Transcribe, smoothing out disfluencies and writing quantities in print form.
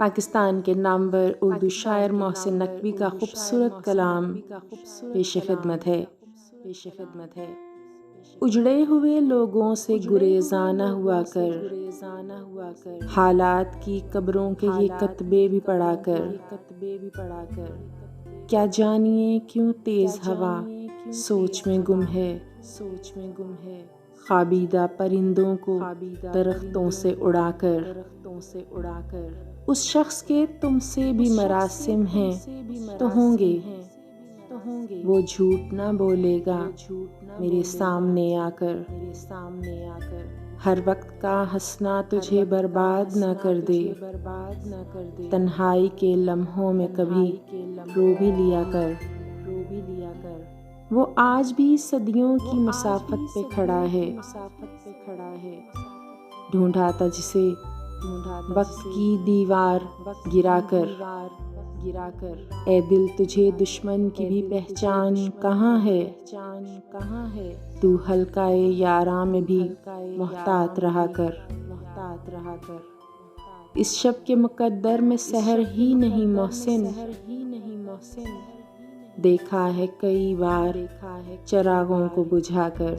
पाकिस्तान के नामवर उर्दू शायर मोहसिन नकवी का खूबसूरत कलाम पेश खिदमत है। उजड़े हुए लोगों से गुरेज़ाना हुआ कर, हालात की कब्रों के ये कतबे भी पढ़ा कर, क्या जानिए क्यों तेज हवा सोच में गुम है। ख्वाबीदा परिंदों को दरख्तों से उड़ाकर, उस शख्स के तुमसे भी मरासिम हैं तो होंगे, वो झूठ ना बोलेगा मेरे सामने आकर। हर वक्त का हंसना तुझे बर्बाद ना कर दे, तन्हाई के लम्हों में कभी रो भी लिया कर। वो आज भी सदियों की मुसाफत पे खड़ा है, ढूंढा था जिसे वक्त की दीवार गिराकर। ए दिल तुझे दुश्मन की भी पहचान कहाँ है, तू हल्काए यारा में भी मोहतात रहा कर। इस शब के मुकद्दर में सहर ही नहीं मोहसिन, देखा है कई बार चिरागों को बुझाकर।